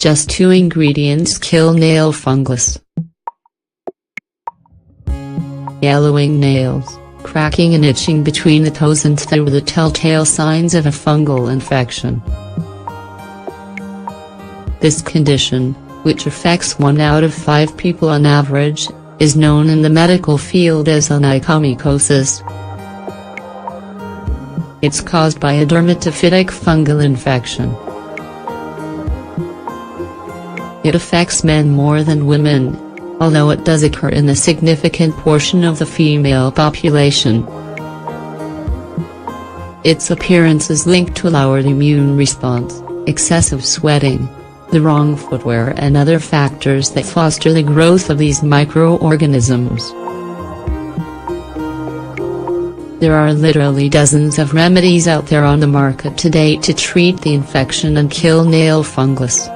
Just 2 ingredients kill nail fungus. Yellowing nails, cracking and itching between the toes and through the telltale signs of a fungal infection. This condition, which affects 1 out of 5 people on average, is known in the medical field as onychomycosis. It's caused by a dermatophytic fungal infection. It affects men more than women, although it does occur in a significant portion of the female population. Its appearance is linked to lowered immune response, excessive sweating, the wrong footwear and other factors that foster the growth of these microorganisms. There are literally dozens of remedies out there on the market today to treat the infection and kill nail fungus.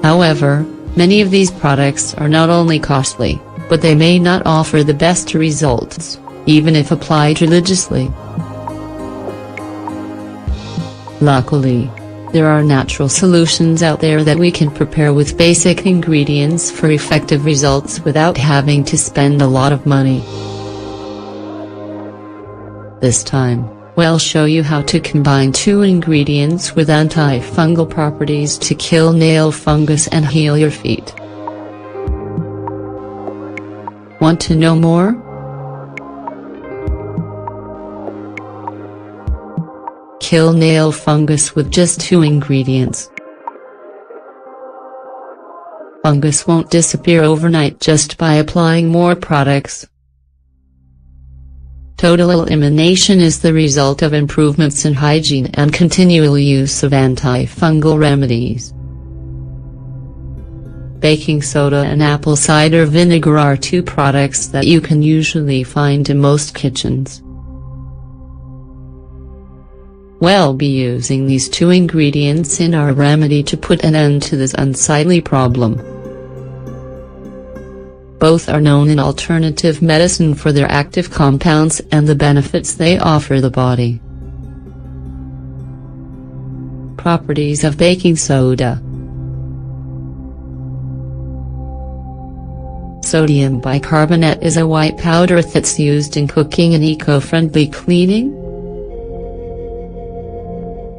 However, many of these products are not only costly, but they may not offer the best results, even if applied religiously. Luckily, there are natural solutions out there that we can prepare with basic ingredients for effective results without having to spend a lot of money. This time, we'll show you how to combine 2 ingredients with antifungal properties to kill nail fungus and heal your feet. Want to know more? Kill nail fungus with just 2 ingredients. Fungus won't disappear overnight just by applying more products. Total elimination is the result of improvements in hygiene and continual use of antifungal remedies. Baking soda and apple cider vinegar are 2 products that you can usually find in most kitchens. We'll be using these 2 ingredients in our remedy to put an end to this unsightly problem. Both are known in alternative medicine for their active compounds and the benefits they offer the body. Properties of baking soda. Sodium bicarbonate is a white powder that's used in cooking and eco-friendly cleaning.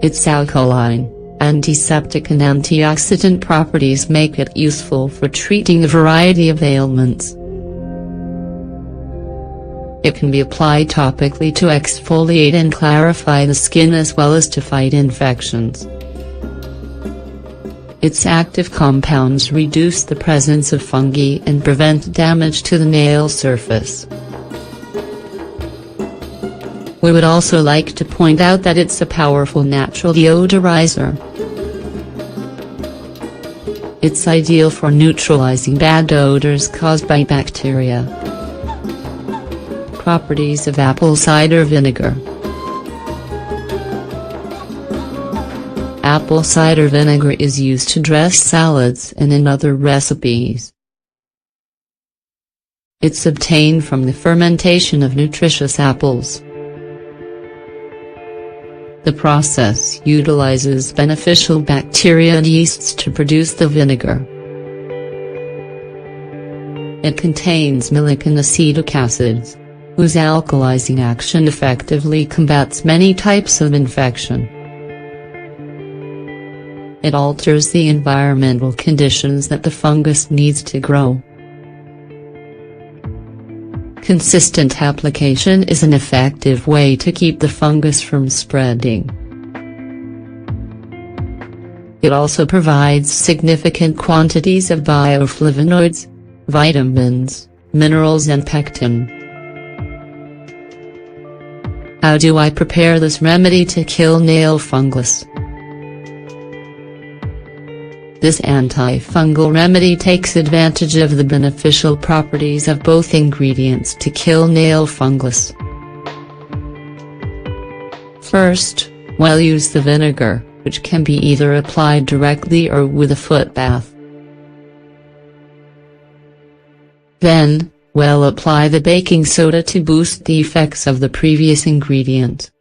Its alkaline, antiseptic and antioxidant properties make it useful for treating a variety of ailments. It can be applied topically to exfoliate and clarify the skin as well as to fight infections. Its active compounds reduce the presence of fungi and prevent damage to the nail surface. We would also like to point out that it's a powerful natural deodorizer. It's ideal for neutralizing bad odors caused by bacteria. Properties of apple cider vinegar. Apple cider vinegar is used to dress salads and in other recipes. It's obtained from the fermentation of nutritious apples. The process utilizes beneficial bacteria and yeasts to produce the vinegar. It contains malic and acetic acids, whose alkalizing action effectively combats many types of infection. It alters the environmental conditions that the fungus needs to grow. Consistent application is an effective way to keep the fungus from spreading. It also provides significant quantities of bioflavonoids, vitamins, minerals and pectin. How do I prepare this remedy to kill nail fungus? This antifungal remedy takes advantage of the beneficial properties of both ingredients to kill nail fungus. First, we'll use the vinegar, which can be either applied directly or with a foot bath. Then, we'll apply the baking soda to boost the effects of the previous ingredient.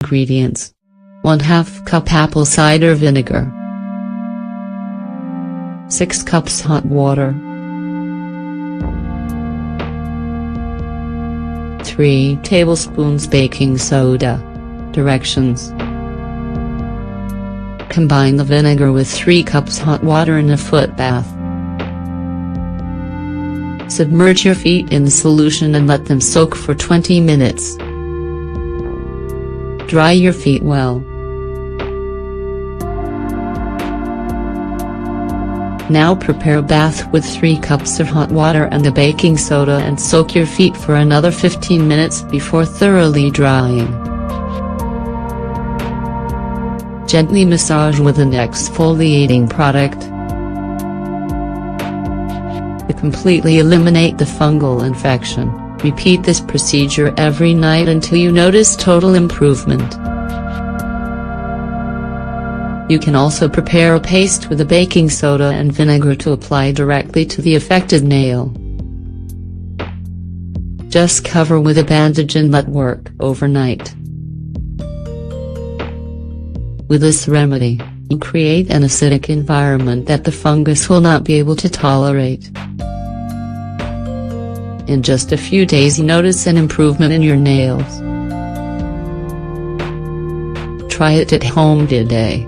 Ingredients: 1/2 cup apple cider vinegar, 6 cups hot water, 3 tablespoons baking soda. Directions: combine the vinegar with 3 cups hot water in a foot bath. Submerge your feet in the solution and let them soak for 20 minutes. Dry your feet well. Now prepare a bath with 3 cups of hot water and the baking soda and soak your feet for another 15 minutes before thoroughly drying. Gently massage with an exfoliating product to completely eliminate the fungal infection. Repeat this procedure every night until you notice total improvement. You can also prepare a paste with the baking soda and vinegar to apply directly to the affected nail. Just cover with a bandage and let work overnight. With this remedy, you create an acidic environment that the fungus will not be able to tolerate. In just a few days you notice an improvement in your nails. Try it at home today.